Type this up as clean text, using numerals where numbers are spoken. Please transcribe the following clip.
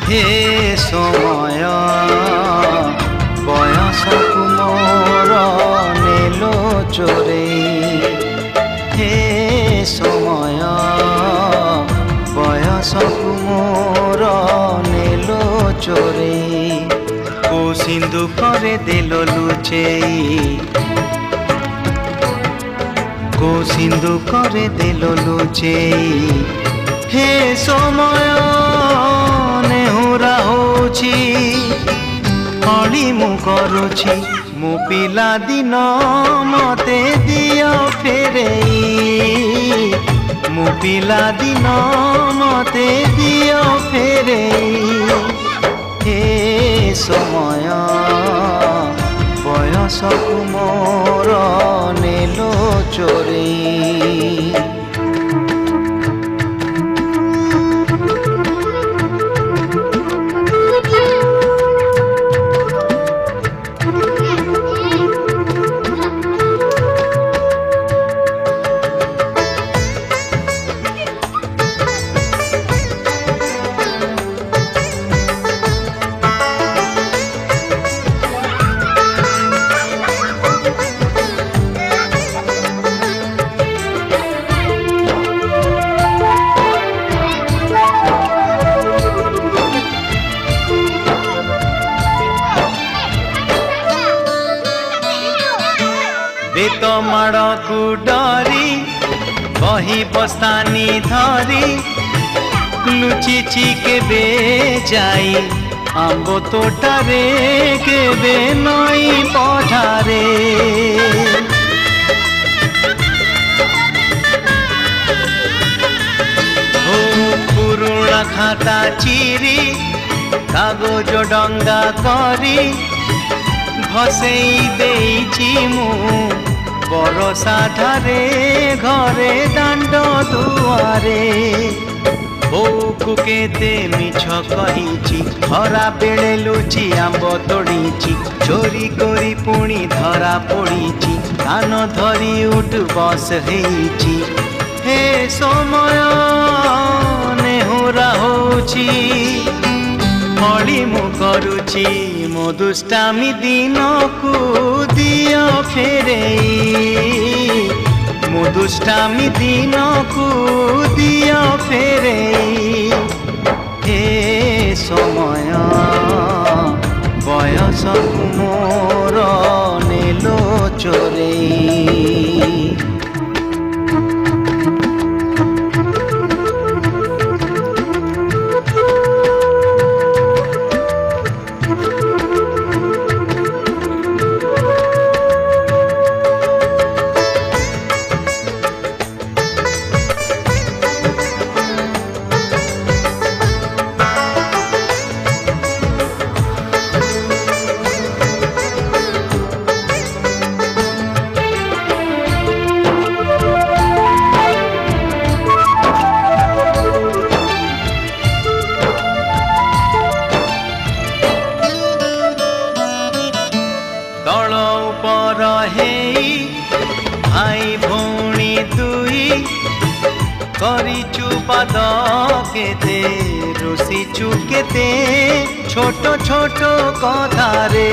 हे समय बयसकु मोर नेलो चोरे हे समय बयसकु मोर नेलो चोरे को सिंधु करे देलो लुचेई को सिंधु करे देलो लुचेई हे समय नेहुरा होछि हली मु करुछि मु पिला दिन मते दियो फेरेई मु पिला दिन मते दियो फेरेई हे समय बयसकु मोर नेलो चोरेई बेत माड़ को डरी बही बस्तानी धरी लुचिची केबे जाई आंबो तोटारे केबे नई पठारे ओ पुरुणा खाता चिरी कागज डंगा करी भसेई देइछि मु बरसा ठारे घरे दांड दुआरे बोकु केते मिछ कहिछि हरा बेले लुचि आंब तोड़ीछि चोरी करी पुणी धरा पड़ीछि कान धरी उठ बस हेइछि हे समय नेहुरा होछि हली मु करुछि मो दुष्टामी दिन को दियो फेरेई मो दुष्टामी दिन को दियो फेरेई हे समय बयसकु मोर नेलो चोरेई भाई भौणी दुई करिचु पाद केते रुसिचु केते छोट छोट कथारे